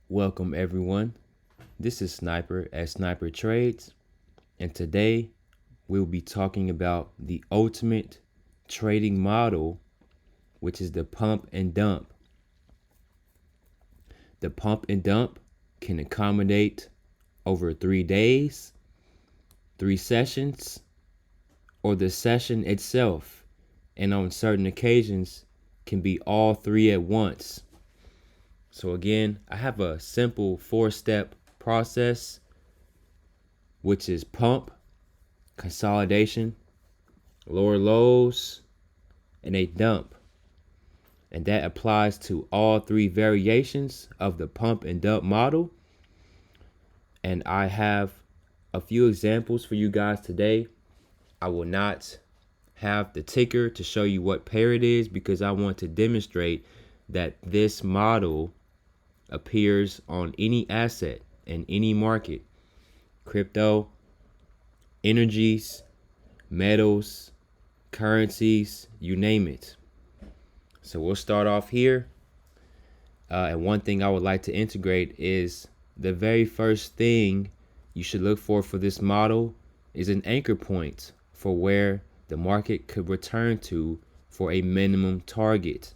Welcome everyone. This is Sniper at Sniper Trades, and today we'll be talking about the ultimate trading model, which is the pump and dump. The pump and dump can accommodate over 3 days, 3 sessions, or the session itself, and on certain occasions can be all 3 at once. So again, I have a simple 4-step process, which is pump, consolidation, lower lows, and a dump. And that applies to all 3 variations of the pump and dump model. And I have a few examples for you guys today. I will not have the ticker to show you what pair it is because I want to demonstrate that this model appears on any asset in any market: crypto, energies, metals, currencies, you name it. So we'll start off here. And one thing I would like to integrate is the very first thing you should look for this model is an anchor point for where the market could return to for a minimum target.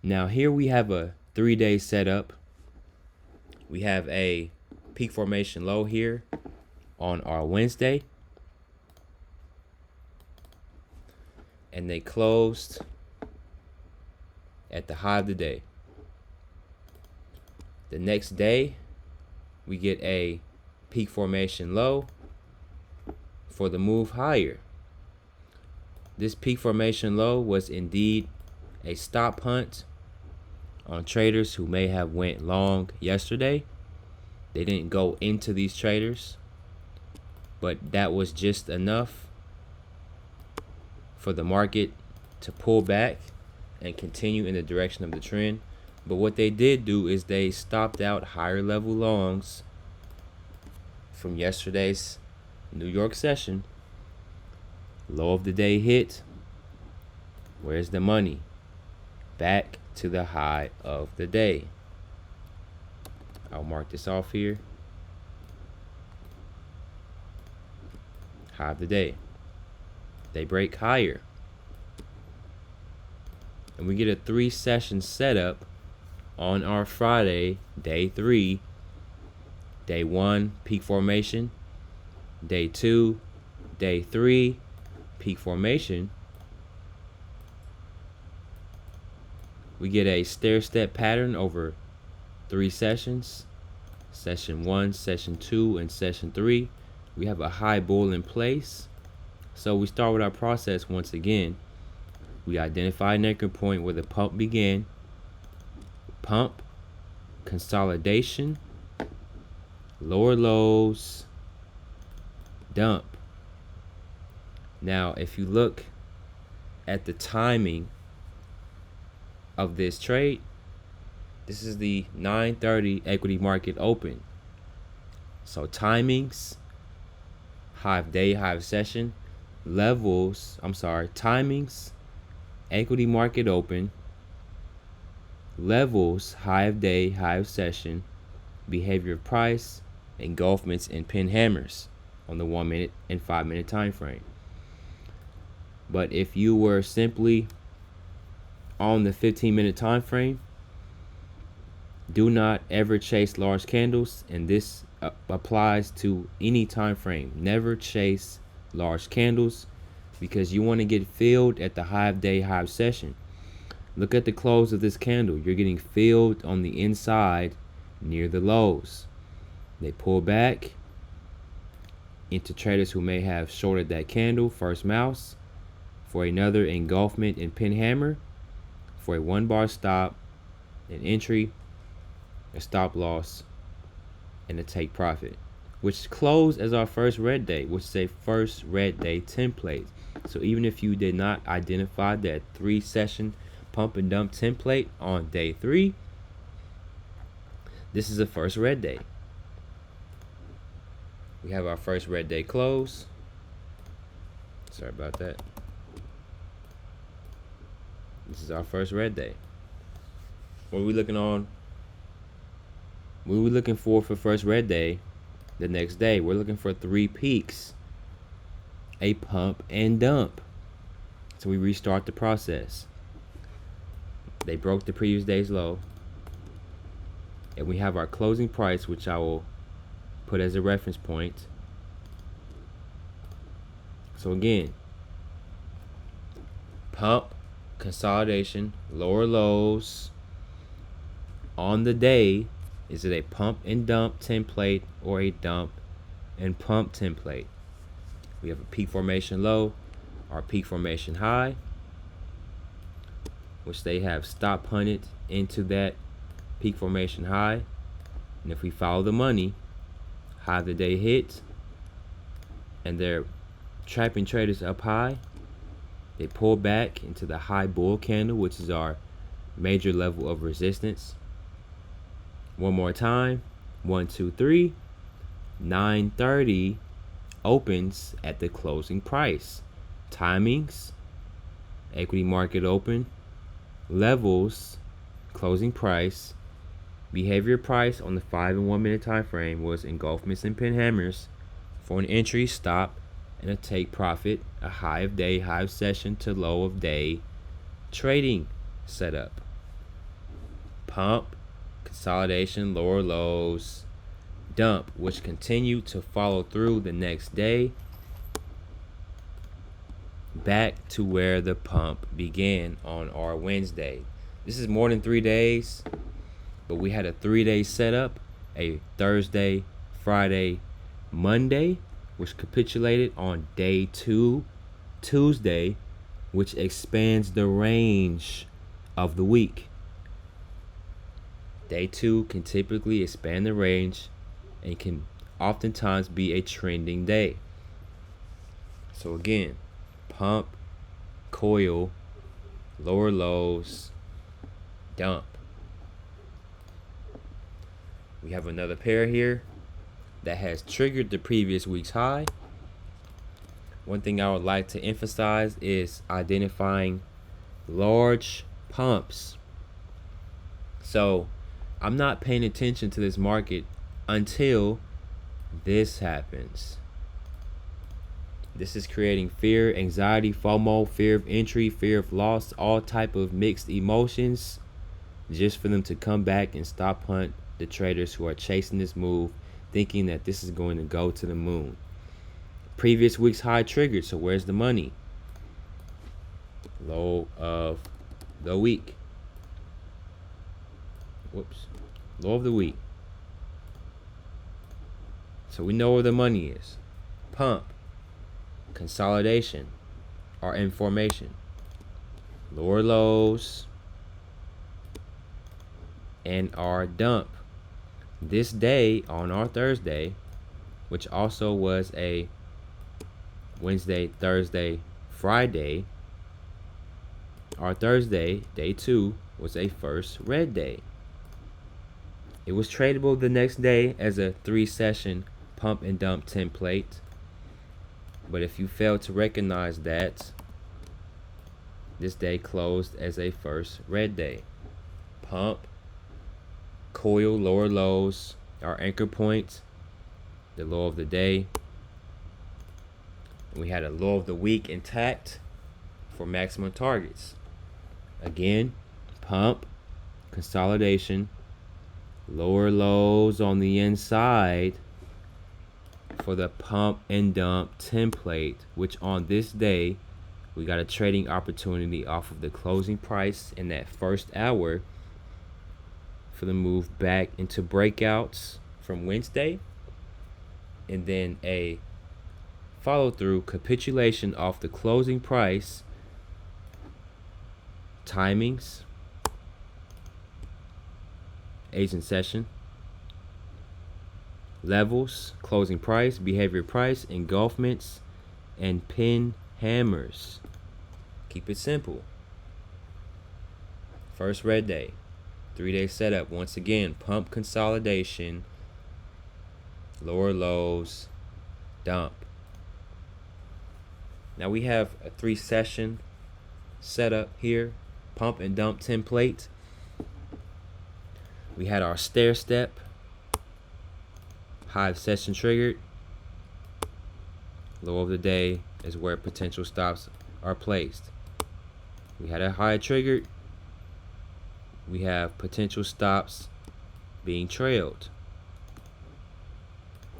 Now here we have a 3-day setup. We have a peak formation low here on our Wednesday, and they closed at the high of the day. The next day we get a peak formation low for the move higher. This peak formation low was indeed a stop hunt on traders who may have went long yesterday. They didn't go into these traders, but that was just enough for the market to pull back and continue in the direction of the trend. But what they did do is they stopped out higher level longs from yesterday's New York session. Low of the day hit. Where's the money? Back to the high of the day. I'll mark this off here. High of the day. They break higher. And we get a 3-session setup on our Friday, day 3. Day 1, peak formation. Day 2, day 3, peak formation. We get a stair-step pattern over 3 sessions. Session 1, session 2, and session 3. We have a high bull in place. So we start with our process once again. We identify an anchor point where the pump began. Pump, consolidation, lower lows, dump. Now, if you look at the timing of this trade, this is the 9:30 equity market open. So timings, high of day, high of session, timings, equity market open, levels, high of day, high of session, behavior of price, engulfments and pin hammers on the 1 minute and 5 minute time frame. But if you were simply on the 15-minute time frame, do not ever chase large candles, and this applies to any time frame. Never chase large candles because you want to get filled at the high of day, high of session. Look at the close of this candle. You're getting filled on the inside near the lows. They pull back into traders who may have shorted that candle, first mouse, for another engulfment and pin hammer, for a 1-bar stop, an entry, a stop loss, and a take profit, which closed as our first red day, which is a first red day template. So even if you did not identify that 3-session pump and dump template on day 3, this is the first red day. We have our first red day close. Sorry about that. This is our first red day. What are we looking on What we're looking for first red day, the next day, we're looking for 3 peaks, a pump and dump. So we restart the process. They broke the previous day's low. And we have our closing price, which I will put as a reference point. So again, pump, consolidation, lower lows. On the day, is it a pump and dump template or a dump and pump template? We have a peak formation low, our peak formation high, which they have stop punted into that peak formation high. And if we follow the money, high of the day hits, and they're trapping traders up high, they pull back into the high bull candle, which is our major level of resistance. One more time, 1, 2, 3, 9:30 opens at the closing price. Timings, equity market open, levels, closing price, behavior price on the 5 and 1 minute time frame was engulfments and pin hammers for an entry, stop, and a take profit, a high of day, high of session to low of day trading setup. Pump, consolidation, lower lows, dump, which continued to follow through the next day back to where the pump began on our Wednesday. This is more than 3 days, but we had a 3-day setup, a Thursday, Friday, Monday, which capitulated on day 2, Tuesday, which expands the range of the week. Day 2 can typically expand the range and can oftentimes be a trending day. So again, pump, coil, lower lows, dump. We have another pair here that has triggered the previous week's high. One thing I would like to emphasize is identifying large pumps. So I'm not paying attention to this market until this happens. This is creating fear, anxiety, FOMO, fear of entry, fear of loss, all type of mixed emotions, just for them to come back and stop hunt the traders who are chasing this move, thinking that this is going to go to the moon. Previous week's high triggered, so where's the money? Low of the week. Low of the week. So we know where the money is. Pump, consolidation, or in formation. Lower lows and our dump. This day on our Thursday, which also was a Wednesday, Thursday, Friday, our Thursday, day 2, was a first red day. It was tradable the next day as a 3-session pump and dump template. But if you fail to recognize that, this day closed as a first red day. Pump, coil, lower lows, our anchor points, the low of the day. We had a low of the week intact for maximum targets. Again, pump, consolidation, lower lows on the inside for the pump and dump template, which on this day we got a trading opportunity off of the closing price in that first hour for the move back into breakouts from Wednesday, and then a follow through capitulation off the closing price. Timings, agent session, levels, closing price, behavior price, engulfments, and pin hammers. Keep it simple. First red day, 3-day setup. Once again, pump, consolidation, lower lows, dump. Now we have a 3-session setup here, pump and dump template. We had our stair step high session triggered. Low of the day is where potential stops are placed. We had a high triggered. We have potential stops being trailed.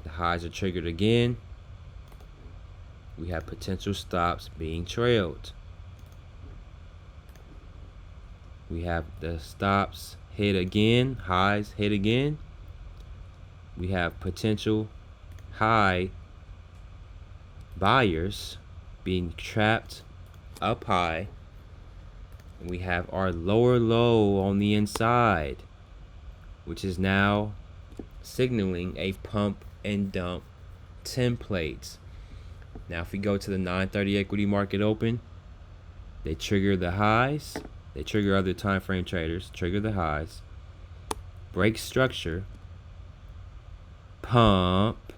The highs are triggered again. We have potential stops being trailed. We have the stops hit again, highs hit again. We have potential high buyers being trapped up high. And we have our lower low on the inside, which is now signaling a pump and dump template. Now if we go to the 9:30 equity market open, they trigger the highs. They trigger other time frame traders, trigger the highs, break structure, pump,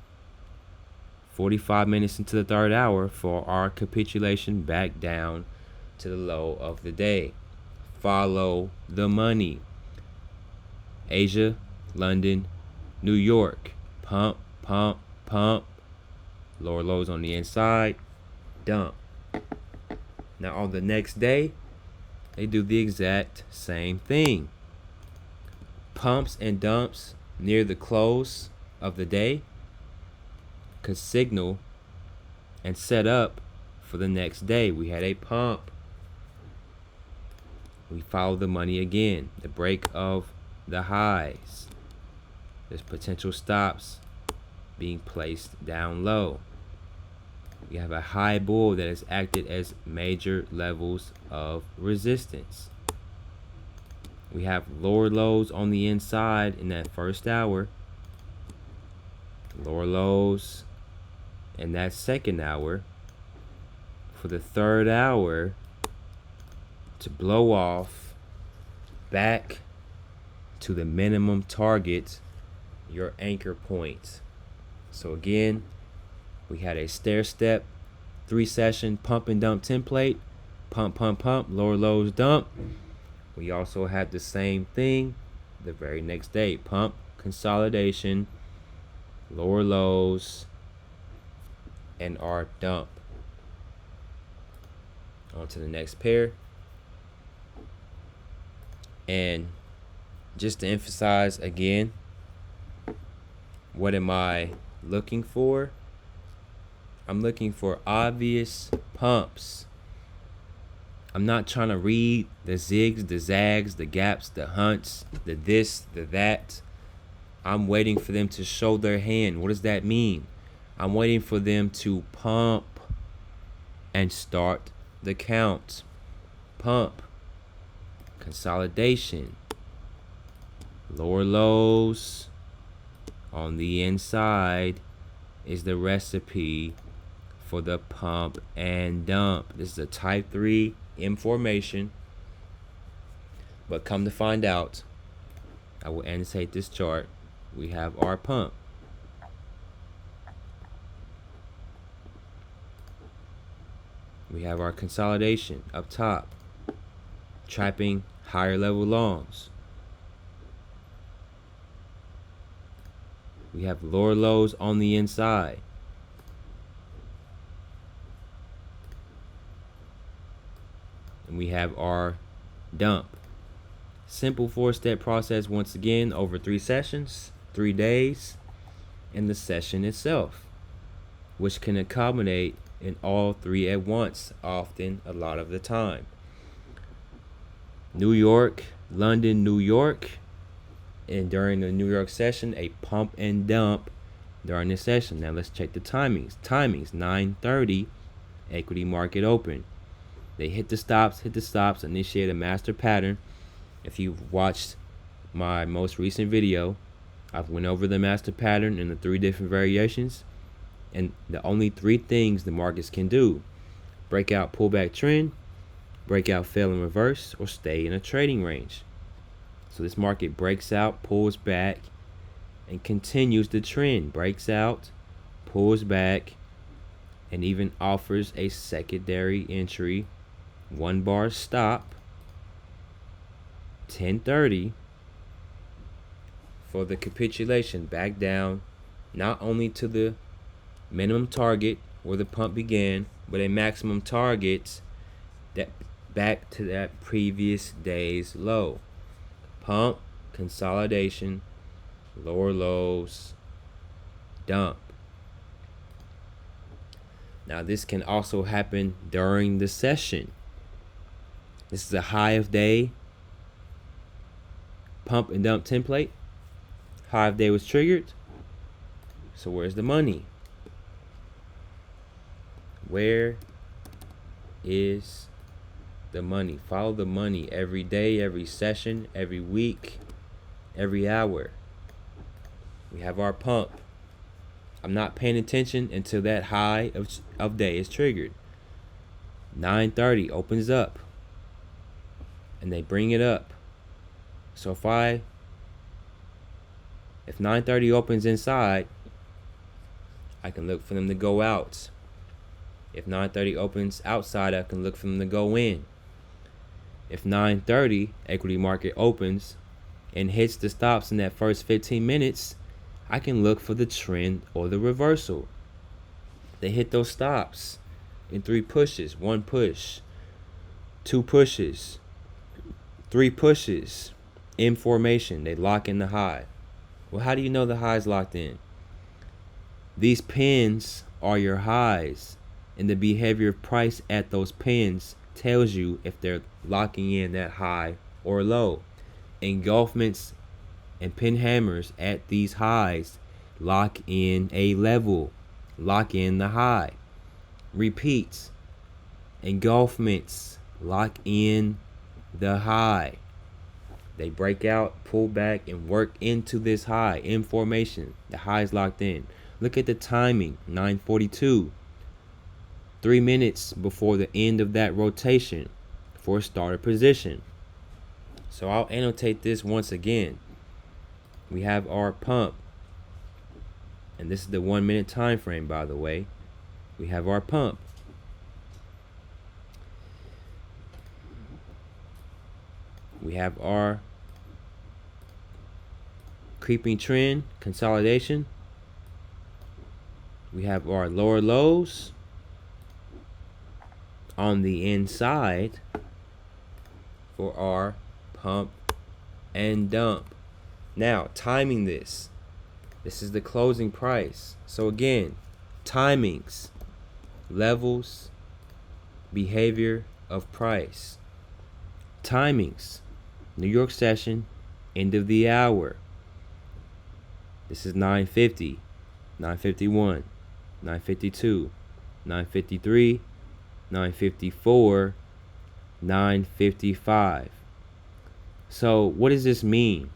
45 minutes into the third hour for our capitulation back down to the low of the day. Follow the money. Asia, London, New York, pump, pump, pump, lower lows on the inside, dump. Now on the next day, they do the exact same thing. Pumps and dumps near the close of the day could signal and set up for the next day. We had a pump. We followed the money again. The break of the highs. There's potential stops being placed down low. We have a high bull that has acted as major levels of resistance. We have lower lows on the inside in that first hour, lower lows in that second hour, for the third hour to blow off back to the minimum target, your anchor point. So again, we had a stair step 3-session pump and dump template. Pump, pump, pump, lower lows, dump. We also had the same thing the very next day. Pump, consolidation, lower lows, and our dump. On to the next pair. And just to emphasize again, what am I looking for? I'm looking for obvious pumps. I'm not trying to read the zigs, the zags, the gaps, the hunts, the this, the that. I'm waiting for them to show their hand. What does that mean? I'm waiting for them to pump and start the count. Pump, consolidation, lower lows on the inside is the recipe for the pump and dump. This is a type 3 M formation, but come to find out, I will annotate this chart. We have our pump. We have our consolidation up top, trapping higher level longs. We have lower lows on the inside. And we have our dump. Simple 4-step process once again over 3 sessions, 3 days, and the session itself, which can accommodate in all 3 at once, often a lot of the time. New York, London, New York, and during the New York session, a pump and dump during the session. Now let's check the timings. 9:30 equity market open. They hit the stops, initiate a master pattern. If you've watched my most recent video, I've went over the master pattern and the 3 different variations, and the only 3 things the markets can do: breakout pullback trend, breakout fail in reverse, or stay in a trading range. So this market breaks out, pulls back, and continues the trend. Breaks out, pulls back, and even offers a secondary entry 1 bar stop 10:30 for the capitulation back down not only to the minimum target where the pump began, but a maximum target that back to that previous day's low. Pump, consolidation, lower lows, dump. Now this can also happen during the session. This is a high of day pump and dump template. High of day was triggered. So where's the money? Where is the money? Follow the money every day, every session, every week, every hour. We have our pump. I'm not paying attention until that high of day is triggered. 9:30 opens up and they bring it up. So if 9:30 opens inside, I can look for them to go out. If 9:30 opens outside, I can look for them to go in. If 9:30 equity market opens and hits the stops in that first 15 minutes, I can look for the trend or the reversal. They hit those stops in 3 pushes, 1 push, 2 pushes, 3 pushes in formation. They lock in the high. Well, how do you know the high is locked in? These pins are your highs, and the behavior of price at those pins tells you if they're locking in that high or low. Engulfments and pin hammers at these highs lock in a level, lock in the high. Repeats. Engulfments lock in the high. They break out, pull back, and work into this high in formation. The high is locked in. Look at the timing, 9:42. 3 minutes before the end of that rotation for a starter position. So I'll annotate this once again. We have our pump, and this is the 1 minute time frame, by the way. We have our pump. We have our creeping trend consolidation. We have our lower lows on the inside for our pump and dump. Now, timing this. This is the closing price. So again, timings, levels, behavior of price. Timings. New York session, end of the hour. This is 9:50, 9:51, 9:52, 9:53, 9:54, 9:55. So what does this mean?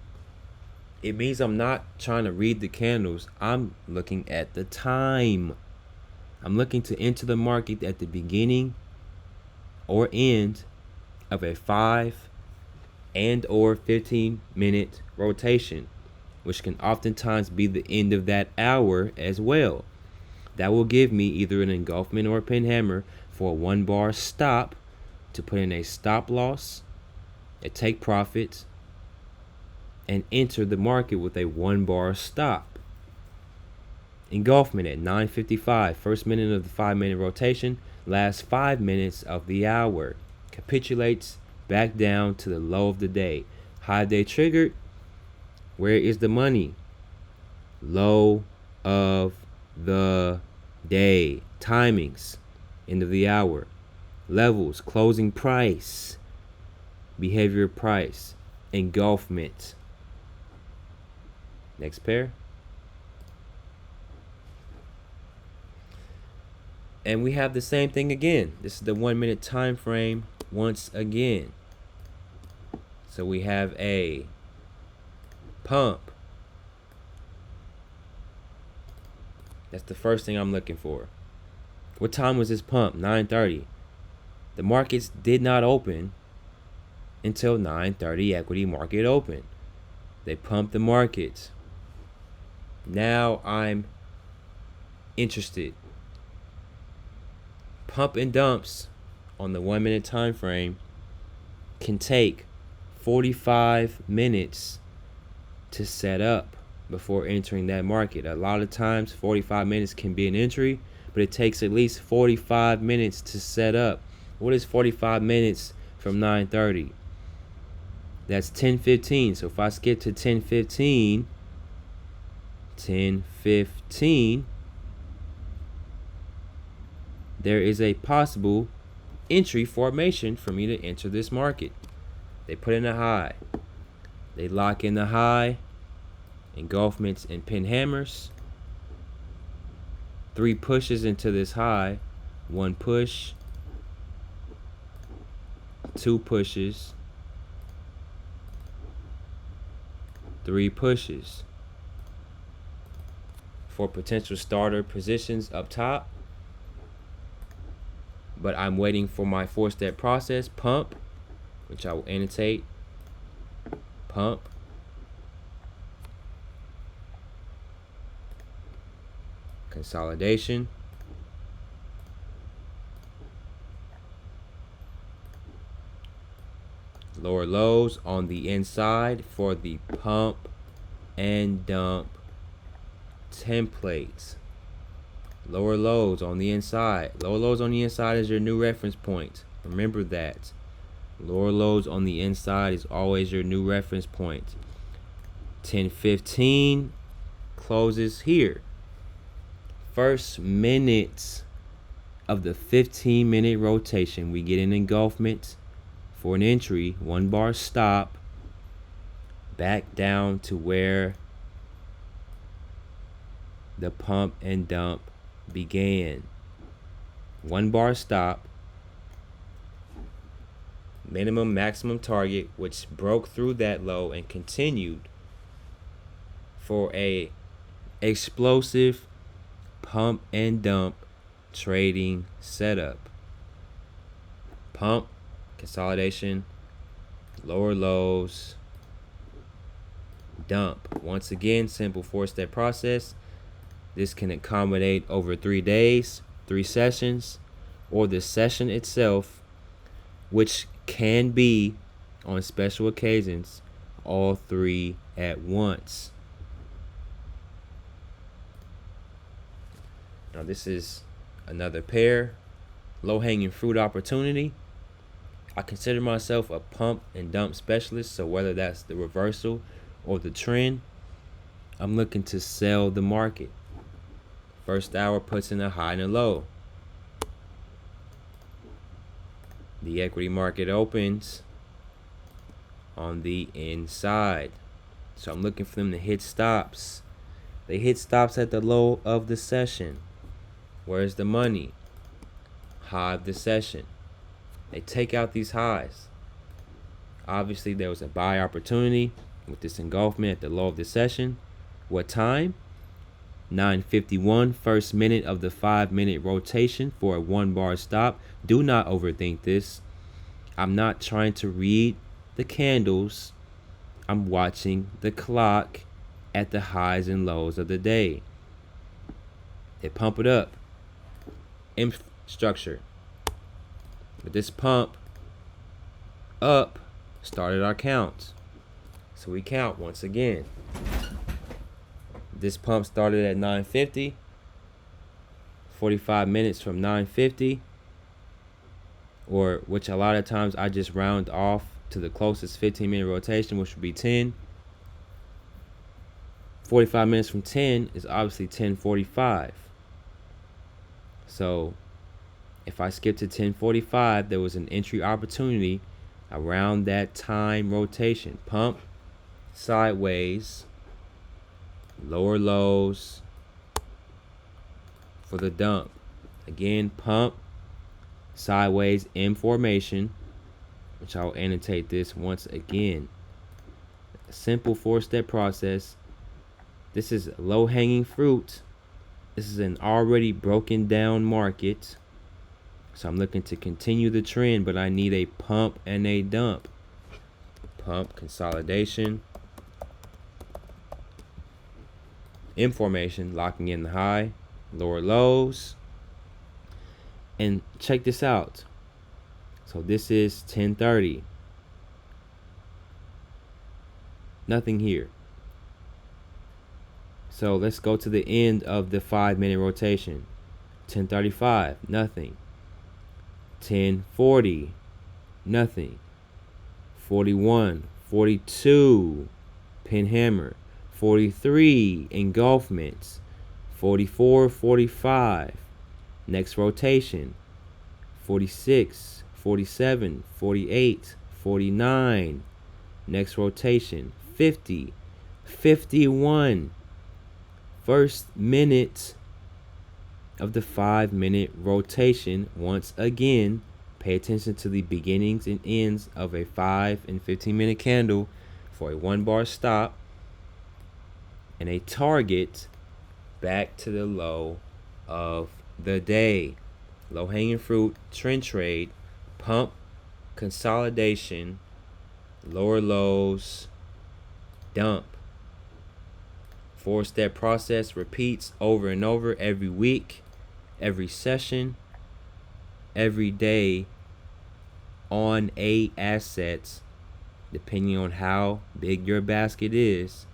It means I'm not trying to read the candles. I'm looking at the time. I'm looking to enter the market at the beginning or end of a 5 and or 15-minute rotation, which can oftentimes be the end of that hour as well. That will give me either an engulfment or a pin hammer for a 1 bar stop to put in a stop loss, a take profit, and enter the market with a 1 bar stop. Engulfment at 9:55, first minute of the 5-minute rotation, last 5 minutes of the hour. Capitulates back down to the low of the day. High day triggered. Where is the money? Low of the day. Timings, end of the hour. Levels, closing price, behavior price, engulfment. Next pair. And we have the same thing again. This is the 1 minute time frame once again. So we have a pump. That's the first thing I'm looking for. What time was this pump? 9:30. The markets did not open until 9:30 equity market open. They pumped the markets. Now I'm interested. Pump and dumps on the 1 minute time frame can take 45 minutes to set up. before entering that market. A lot of times 45 minutes can be an entry, but it takes at least 45 minutes to set up. What is 45 minutes from 9:30? That's 10:15. So if I skip to 10:15, there is a possible entry formation for me to enter this market. They put in a high. They lock in the high, engulfments and pin hammers. 3 pushes into this high. 1 push, 2 pushes, 3 pushes. For potential starter positions up top. But I'm waiting for my 4-step process, pump, which I will annotate, pump, consolidation, lower lows on the inside for the pump and dump templates. Lower lows on the inside. Lower lows on the inside is your new reference point. Remember that. Lower lows on the inside is always your new reference point. 10:15 closes here. First minutes of the 15-minute rotation, we get an engulfment for an entry, 1 bar stop, back down to where the pump and dump began. 1 bar stop, minimum maximum target, which broke through that low and continued for a explosive pump and dump trading setup. Pump, consolidation, lower lows, dump. Once again, simple 4-step process. This can accommodate over 3 days, 3 sessions, or the session itself, which can be, on special occasions, all 3 at once. Now this is another pair, low-hanging fruit opportunity. I consider myself a pump and dump specialist, so whether that's the reversal or the trend, I'm looking to sell the market. First hour puts in a high and a low. The equity market opens on the inside. So I'm looking for them to hit stops. They hit stops at the low of the session. Where's the money? High of the session. They take out these highs. Obviously, there was a buy opportunity with this engulfment at the low of the session. What time? 9:51, first minute of the 5-minute rotation for a 1 bar stop. Do not overthink this. I'm not trying to read the candles. I'm watching the clock at the highs and lows of the day. They pump it up. M structure. But this pump up started our count. So we count once again. This pump started at 9:50. 45 minutes from 9:50, or which a lot of times I just round off to the closest 15-minute rotation, which would be 10. 45 minutes from 10 is obviously 10:45. So if I skip to 10:45, there was an entry opportunity around that time rotation. Pump, sideways, lower lows for the dump. Again, pump, sideways, M formation, which I will annotate this once again. A simple 4-step process. This is low-hanging fruit. This is an already broken down market. So I'm looking to continue the trend, but I need a pump and a dump. Pump, consolidation, M formation, locking in the high, lower lows. And check this out. So this is 10:30. Nothing here. So let's go to the end of the 5-minute rotation. 10:35, nothing. 10:40, nothing. 41, 42, pin hammer. 43, engulfments. 44, 45, next rotation. 46, 47, 48, 49, next rotation. 50, 51, first minute of the 5-minute rotation. Once again, pay attention to the beginnings and ends of a 5 and 15-minute candle for a 1-bar stop and a target back to the low of the day. Low hanging fruit, trend trade, pump, consolidation, lower lows, dump. 4-step process repeats over and over every week, every session, every day on a assets, depending on how big your basket is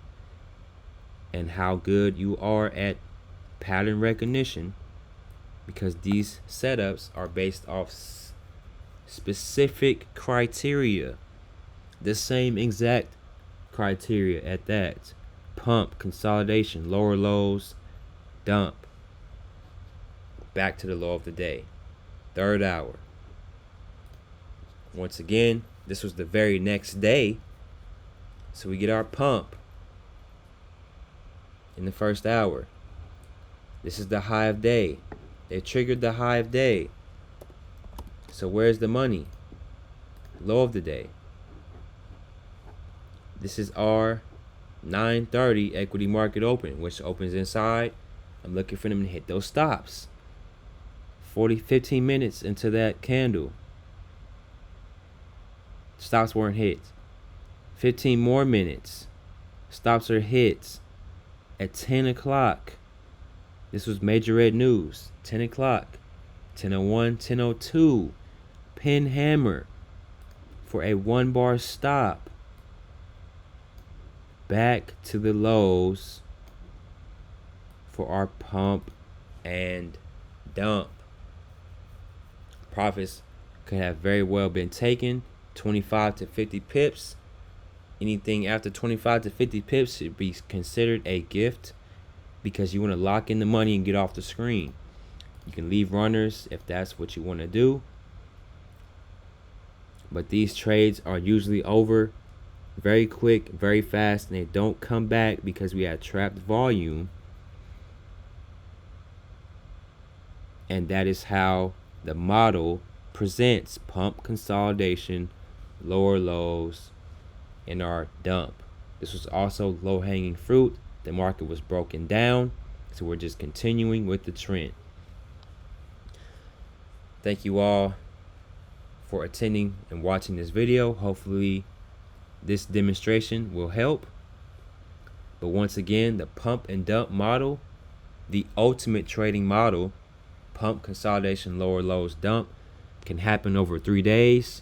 and how good you are at pattern recognition, because these setups are based off specific criteria, the same exact criteria at that. Pump, consolidation, lower lows, dump, back to the low of the day. 3rd hour. Once again, this was the very next day, so we get our pump in the 1st hour. This is the high of day. They triggered the high of day. So where's the money? Low of the day. This is our 9:30 equity market open, which opens inside. I'm looking for them to hit those stops. 15 minutes into that candle, stops weren't hit. 15 more minutes, stops are hit. At 10 o'clock, this was major red news. 10 o'clock, 10:01, 10:02, pin hammer for a 1-bar stop back to the lows for our pump and dump. Profits could have very well been taken 25 to 50 pips. Anything after 25 to 50 pips should be considered a gift, because you want to lock in the money and get off the screen. You can leave runners if that's what you want to do, but these trades are usually over very quick, very fast, and they don't come back because we had trapped volume. And that is how the model presents pump, consolidation, lower lows, and our dump. This was also low hanging fruit. The market was broken down, so we're just continuing with the trend. Thank you all for attending and watching this video. Hopefully this demonstration will help. But once again, the pump and dump model, the ultimate trading model, pump, consolidation, lower lows, dump, can happen over 3 days,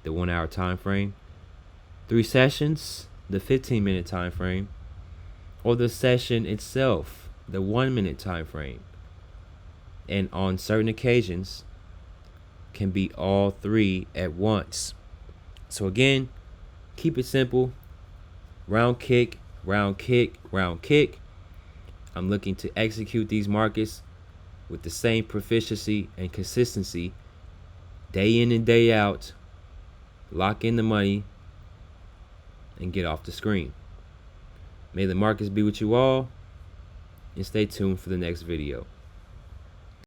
the 1-hour time frame, 3 sessions, the 15-minute time frame, or the session itself, the 1-minute time frame. And on certain occasions can be all 3 at once. So again, keep it simple. Round kick, round kick, round kick. I'm looking to execute these markets with the same proficiency and consistency day in and day out. Lock in the money and get off the screen. May the markets be with you all, and stay tuned for the next video.